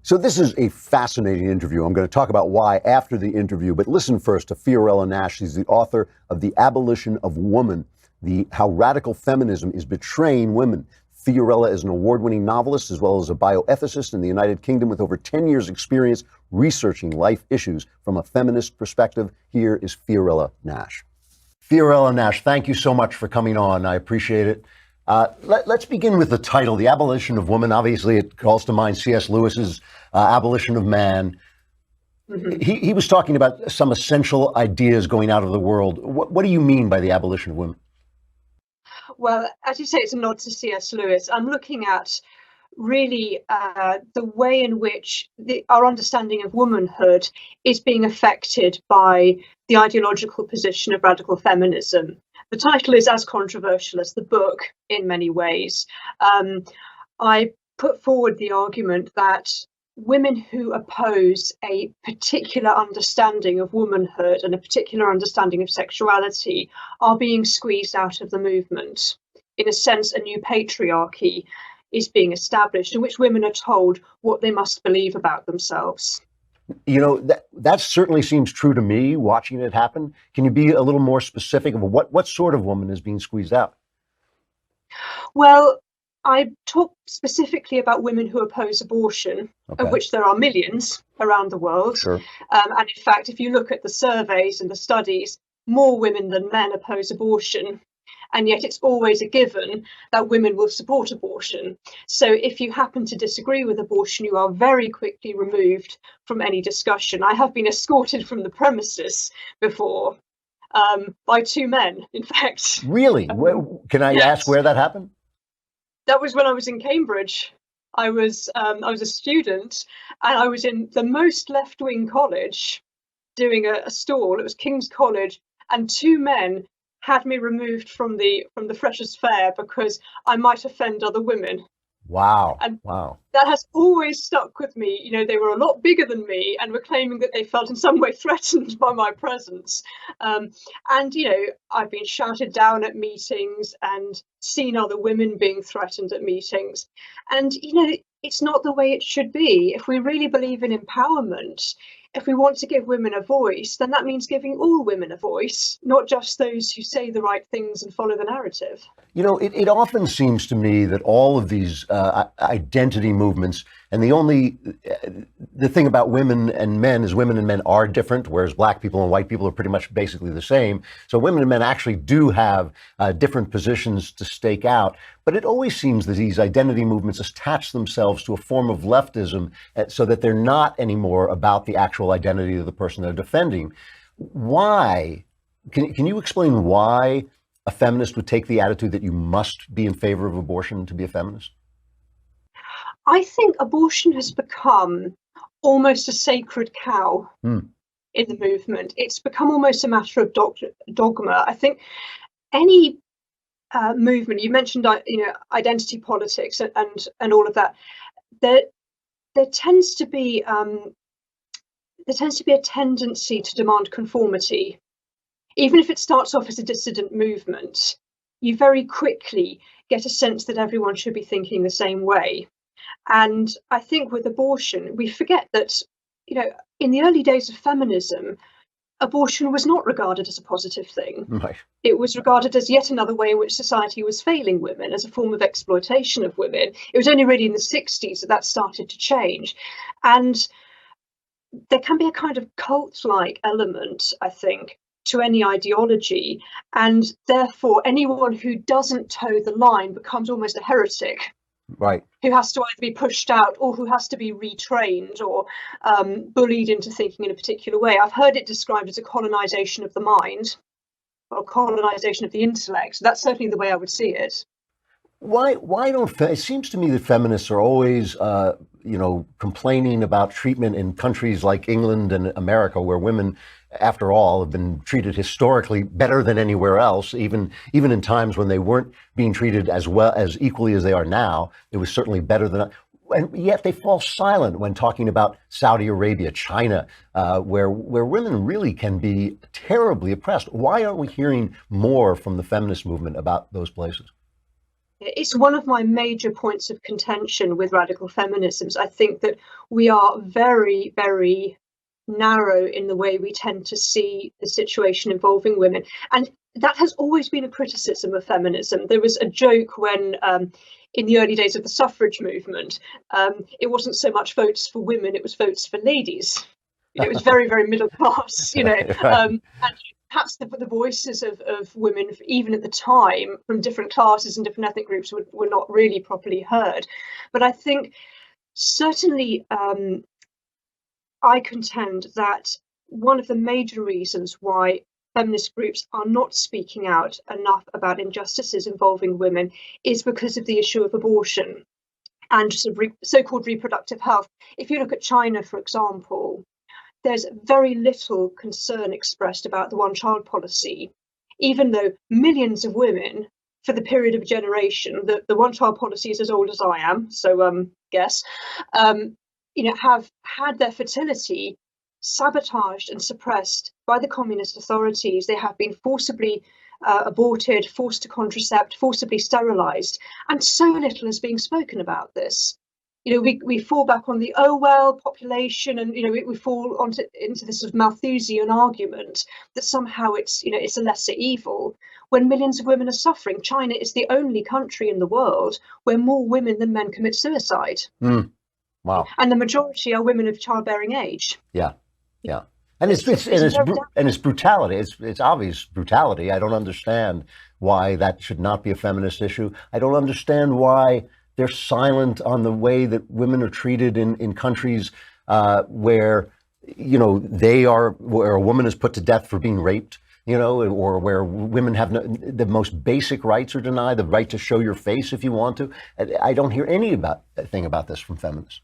So this is a fascinating interview. I'm going to talk about why after the interview, but listen first to Fiorella Nash. She's the author of The Abolition of Women, how radical feminism is betraying women. Fiorella is an award-winning novelist as well as a bioethicist in the United Kingdom with over 10 years experience researching life issues from a feminist perspective. Here is Fiorella Nash. Fiorella Nash, thank you so much for coming on. I appreciate it. Let's begin with the title, The Abolition of Women. Obviously, it calls to mind C.S. Lewis's Abolition of Man. Mm-hmm. He was talking about some essential ideas going out of the world. What do you mean by the abolition of women? Well, as you say, it's a nod to C.S. Lewis. I'm looking at really the way in which our understanding of womanhood is being affected by the ideological position of radical feminism. The title is as controversial as the book in many ways. I put forward the argument that women who oppose a particular understanding of womanhood and a particular understanding of sexuality are being squeezed out of the movement. In a sense, a new patriarchy is being established in which women are told what they must believe about themselves. You know, that certainly seems true to me watching it happen. Can you be a little more specific of what sort of woman is being squeezed out? Well, I talk specifically about women who oppose abortion, of which there are millions around the world. Sure. And in fact, if you look at the surveys and the studies, more women than men oppose abortion. And yet it's always a given that women will support abortion. So if you happen to disagree with abortion, you are very quickly removed from any discussion. I have been escorted from the premises before by two men, in fact. Really? Can I ask where that happened? That was when I was in Cambridge. I was a student, and I was in the most left-wing college doing a stall. It was King's College, and two men had me removed from the freshers' fair because I might offend other women. Wow. And wow. That has always stuck with me. You know, they were a lot bigger than me and were claiming that they felt in some way threatened by my presence. And, you know, I've been shouted down at meetings and seen other women being threatened at meetings. And, you know, it's not the way it should be. If we really believe in empowerment, if we want to give women a voice, then that means giving all women a voice, not just those who say the right things and follow the narrative. You know, it often seems to me that all of these identity movements, and the thing about women and men is women and men are different, whereas black people and white people are pretty much basically the same. So women and men actually do have different positions to stake out. But it always seems that these identity movements attach themselves to a form of leftism so that they're not anymore about the actual identity of the person they're defending. Why? Can you explain why a feminist would take the attitude that you must be in favor of abortion to be a feminist? I think abortion has become almost a sacred cow in the movement. It's become almost a matter of dogma. I think any movement, you mentioned, you know, identity politics and all of that, there tends to be a tendency to demand conformity. Even if it starts off as a dissident movement, you very quickly get a sense that everyone should be thinking the same way. And I think with abortion, we forget that, you know, in the early days of feminism, abortion was not regarded as a positive thing. Right. It was regarded as yet another way in which society was failing women, as a form of exploitation of women. It was only really in the 60s that started to change. And there can be a kind of cult-like element, I think, to any ideology. And therefore, anyone who doesn't toe the line becomes almost a heretic. Right. Who has to either be pushed out or who has to be retrained or bullied into thinking in a particular way. I've heard it described as a colonization of the mind or colonization of the intellect. So that's certainly the way I would see it. Why don't it seems to me that feminists are always complaining about treatment in countries like England and America, where women, after all, have been treated historically better than anywhere else, even in times when they weren't being treated as well as equally as they are now. It was certainly better than, and yet they fall silent when talking about Saudi Arabia, China, where women really can be terribly oppressed. Why aren't we hearing more from the feminist movement about those places? It's one of my major points of contention with radical feminisms. I think that we are very, very narrow in the way we tend to see the situation involving women. And that has always been a criticism of feminism. There was a joke when, in the early days of the suffrage movement, it wasn't so much votes for women, it was votes for ladies. It was very, very middle class, and perhaps the voices of women, even at the time, from different classes and different ethnic groups, were not really properly heard. But I think certainly I contend that one of the major reasons why feminist groups are not speaking out enough about injustices involving women is because of the issue of abortion and so-called reproductive health. If you look at China, for example, there's very little concern expressed about the one-child policy, even though millions of women, for the period of a generation, the one-child policy is as old as I am, so guess, have had their fertility sabotaged and suppressed by the communist authorities. They have been forcibly aborted, forced to contracept, forcibly sterilized, and so little is being spoken about this. We fall back on the population, and we fall into this sort of Malthusian argument that somehow it's a lesser evil when millions of women are suffering. China is the only country in the world where more women than men commit suicide. Wow. And the majority are women of childbearing age. Yeah. And it's brutality. It's obvious brutality. I don't understand why that should not be a feminist issue. I don't understand why they're silent on the way that women are treated in countries where where a woman is put to death for being raped, or where women have the most basic rights are denied, the right to show your face if you want to. I don't hear anything about this from feminists.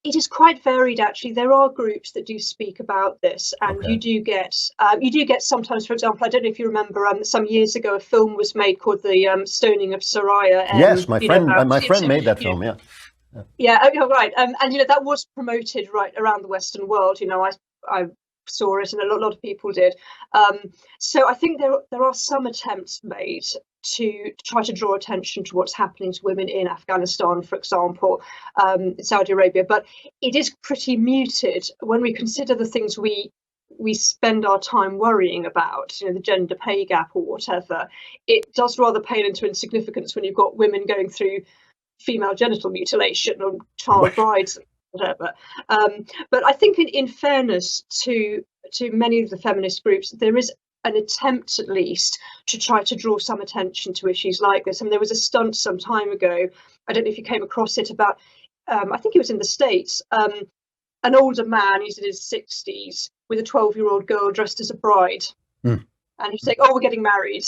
It is quite varied, actually. There are groups that do speak about this, and okay. you do get sometimes, for example, I don't know if you remember, some years ago, a film was made called The Stoning of Soraya. Yes, my friend made that film. Yeah. Yeah. Oh, right. And that was promoted right around the Western world. I saw it, and a lot of people did. So I think there are some attempts made to try to draw attention to what's happening to women in Afghanistan, for example, Saudi Arabia, but it is pretty muted when we consider the things we spend our time worrying about, the gender pay gap or whatever. It does rather pale into insignificance when you've got women going through female genital mutilation or child brides, whatever. But I think in fairness to many of the feminist groups, there is an attempt, at least, to try to draw some attention to issues like this. And there was a stunt some time ago, I don't know if you came across it, about, I think it was in the States, an older man, he's in his 60s, with a 12-year-old girl dressed as a bride. And he's saying, we're getting married.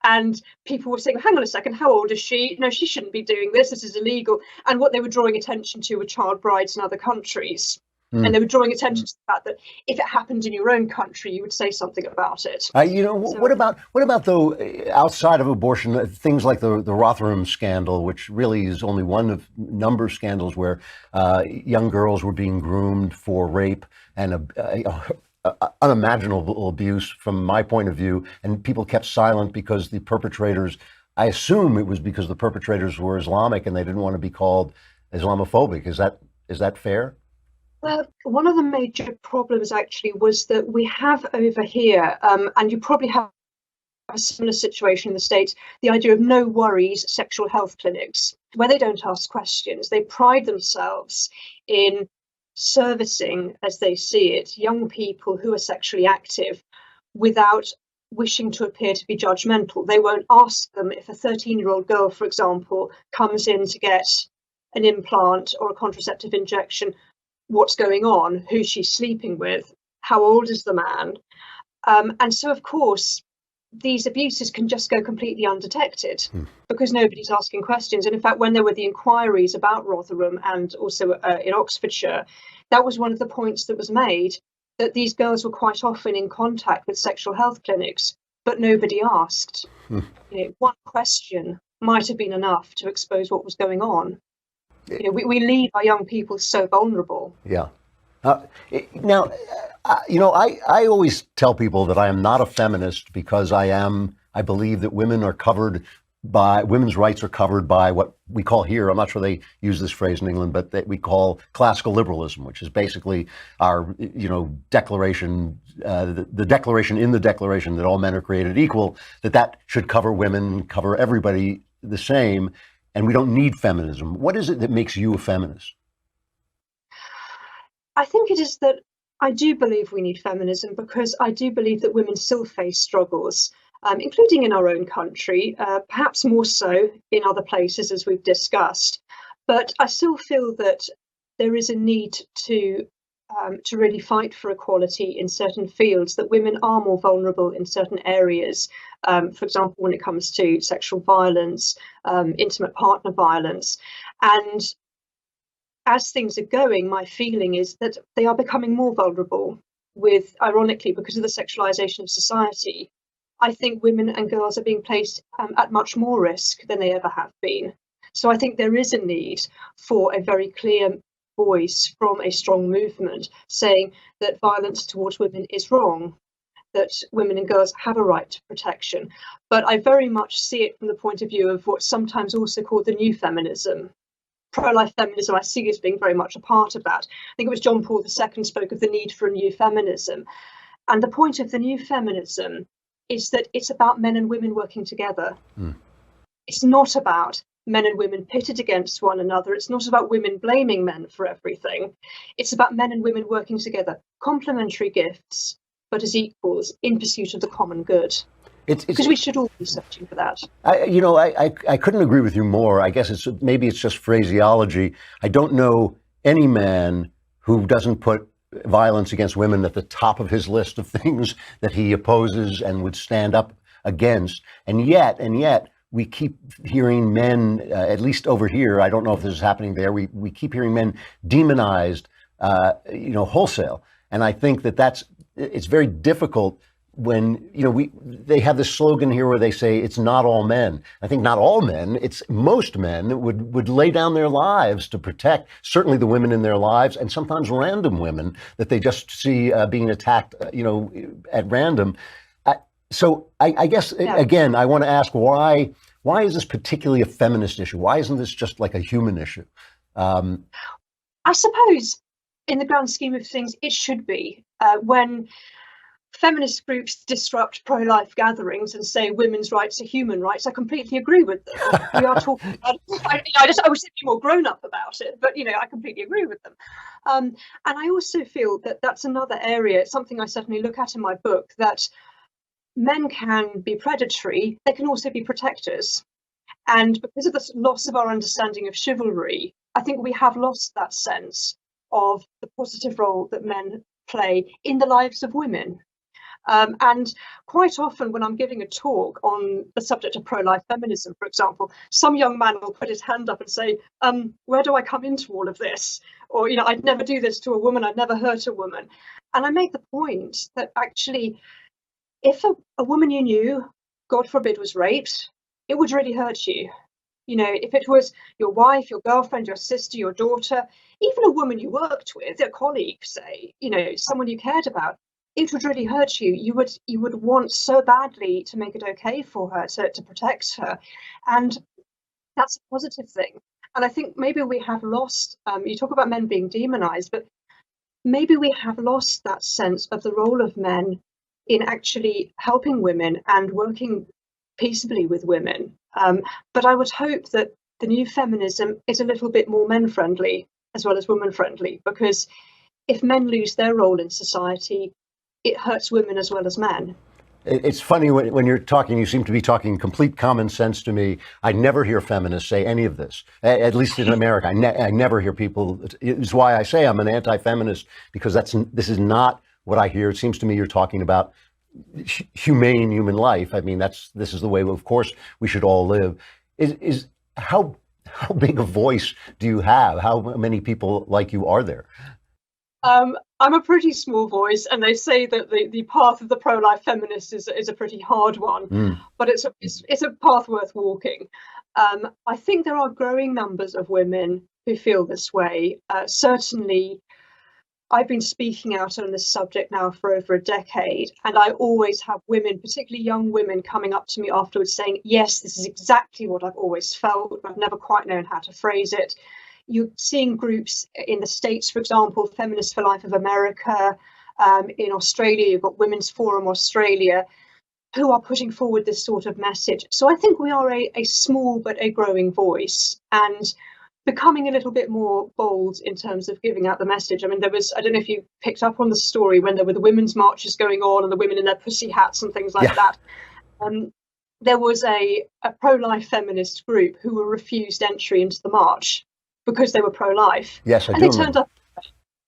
And people were saying, hang on a second, how old is she? No, she shouldn't be doing this. This is illegal. And what they were drawing attention to were child brides in other countries. And they were drawing attention to the fact that if it happened in your own country, you would say something about it. What about though, outside of abortion, things like the Rotherham scandal, which really is only one of number of scandals where young girls were being groomed for rape and unimaginable abuse from my point of view, and people kept silent because the perpetrators, I assume it was because the perpetrators were Islamic and they didn't want to be called Islamophobic. Is that fair? Well, one of the major problems actually was that we have over here, and you probably have a similar situation in the States, the idea of no worries sexual health clinics, where they don't ask questions. They pride themselves in servicing, as they see it, young people who are sexually active without wishing to appear to be judgmental. They won't ask them if a 13-year-old girl, for example, comes in to get an implant or a contraceptive injection, what's going on, who she's sleeping with, how old is the man. And so, of course, these abuses can just go completely undetected because nobody's asking questions. And in fact, when there were the inquiries about Rotherham and also in Oxfordshire, that was one of the points that was made, that these girls were quite often in contact with sexual health clinics, but nobody asked. One question might have been enough to expose what was going on. We leave our young people so vulnerable. Yeah. Now, I always tell people that I am not a feminist because I believe that women are covered by women's rights are covered by what we call here, I'm not sure they use this phrase in England, but that we call classical liberalism, which is basically our, declaration, the declaration in the declaration that all men are created equal, that should cover women, cover everybody the same, and we don't need feminism. What is it that makes you a feminist? I think it is that I do believe we need feminism because I do believe that women still face struggles, including in our own country, perhaps more so in other places, as we've discussed. But I still feel that there is a need to really fight for equality in certain fields, that women are more vulnerable in certain areas. For example, when it comes to sexual violence, intimate partner violence. And as things are going, my feeling is that they are becoming more vulnerable ironically, because of the sexualization of society. I think women and girls are being placed at much more risk than they ever have been. So I think there is a need for a very clear voice from a strong movement saying that violence towards women is wrong, that women and girls have a right to protection. But I very much see it from the point of view of what's sometimes also called the new feminism. Pro-life feminism I see as being very much a part of that. I think it was John Paul II spoke of the need for a new feminism. And the point of the new feminism is that it's about men and women working together. It's not about men and women pitted against one another. It's not about women blaming men for everything. It's about men and women working together, complementary gifts, but as equals in pursuit of the common good. Because we should all be searching for that. I couldn't agree with you more. I guess maybe it's just phraseology. I don't know any man who doesn't put violence against women at the top of his list of things that he opposes and would stand up against. And yet, we keep hearing men, at least over here, I don't know if this is happening there, we keep hearing men demonized, wholesale. And I think it's very difficult when, they have this slogan here where they say it's not all men. I think not all men, it's most men would lay down their lives to protect certainly the women in their lives, and sometimes random women that they just see being attacked, at random. So I guess, again, I want to ask why is this particularly a feminist issue? Why isn't this just like a human issue? I suppose in the grand scheme of things, it should be. When feminist groups disrupt pro-life gatherings and say women's rights are human rights, I completely agree with them. We are talking about I wish they'd be more grown up about it, but I completely agree with them. And I also feel that that's another area, it's something I certainly look at in my book, that men can be predatory, they can also be protectors. And because of the loss of our understanding of chivalry, I think we have lost that sense of the positive role that men play in the lives of women. And quite often when I'm giving a talk on the subject of pro-life feminism, for example, some young man will put his hand up and say, where do I come into all of this? Or, I'd never do this to a woman, I'd never hurt a woman. And I make the point that actually, if a woman you knew, God forbid, was raped, it would really hurt you. If it was your wife, your girlfriend, your sister, your daughter, even a woman you worked with, a colleague, say, someone you cared about, it would really hurt you. You would want so badly to make it okay for her, to protect her. And that's a positive thing. And I think maybe we have lost, you talk about men being demonized, but maybe we have lost that sense of the role of men in actually helping women and working peaceably with women. But I would hope that the new feminism is a little bit more men-friendly as well as women-friendly, because if men lose their role in society, it hurts women as well as men. It's funny when you're talking, you seem to be talking complete common sense to me. I never hear feminists say any of this, at least in America. I never hear people. It's why I say I'm an anti-feminist, because this is not what I hear. It seems to me you're talking about humane human life. I mean, this is the way, of course, we should all live. How big a voice do you have? How many people like you are there? I'm a pretty small voice, and they say that the path of the pro-life feminist is a pretty hard one, but it's a path worth walking. I think there are growing numbers of women who feel this way. Certainly, I've been speaking out on this subject now for over a decade, and I always have women, particularly young women, coming up to me afterwards saying, yes, this is exactly what I've always felt, but I've never quite known how to phrase it. You're seeing groups in the States, for example, Feminists for Life of America. In Australia, you've got Women's Forum Australia, who are putting forward this sort of message. So I think we are a small but a growing voice, and becoming a little bit more bold in terms of giving out the message. I mean, there was, I don't know if you picked up on the story when there were the women's marches going on and the women in their pussy hats and things like that. There was a pro-life feminist group who were refused entry into the march because they were pro-life. Yes, I and do. They turned up.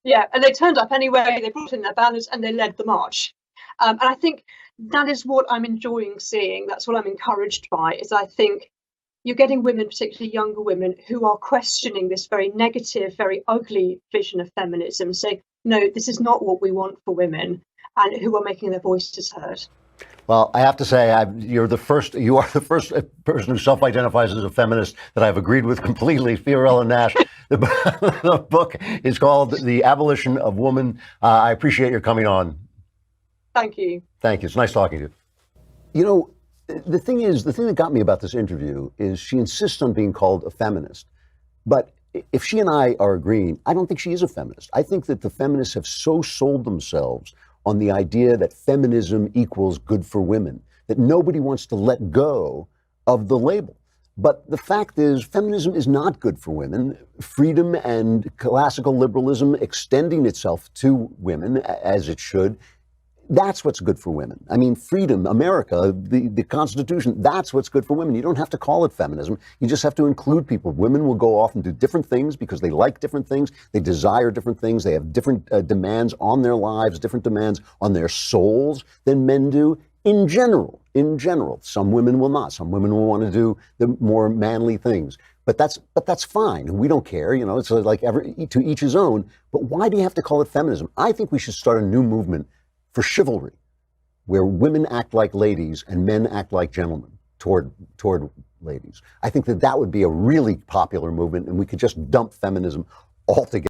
Yeah, and they turned up anyway. They brought in their banners and they led the march. And I think that is what I'm enjoying seeing. That's what I'm encouraged by. Is I think you're getting women, particularly younger women, who are questioning this very negative, very ugly vision of feminism, saying, no, this is not what we want for women, and who are making their voices heard. Well, I have to say, you are the first person who self-identifies as a feminist that I've agreed with completely, Fiorella Nash. The book is called The Abolition of Women. I appreciate your coming on. Thank you. Thank you. It's nice talking to you. You know, the thing that got me about this interview is she insists on being called a feminist. But if she and I are agreeing, I don't think she is a feminist. I think that the feminists have so sold themselves on the idea that feminism equals good for women, that nobody wants to let go of the label. But the fact is, feminism is not good for women. Freedom and classical liberalism extending itself to women, as it should, that's what's good for women. I mean, freedom, America, the Constitution, that's what's good for women. You don't have to call it feminism. You just have to include people. Women will go off and do different things because they like different things. They desire different things. They have different demands on their lives, different demands on their souls than men do in general. In general, some women will not. Some women will want to do the more manly things. But that's fine. We don't care. You know, it's like to each his own. But why do you have to call it feminism? I think we should start a new movement for chivalry, where women act like ladies and men act like gentlemen toward ladies. I think that would be a really popular movement, and we could just dump feminism altogether.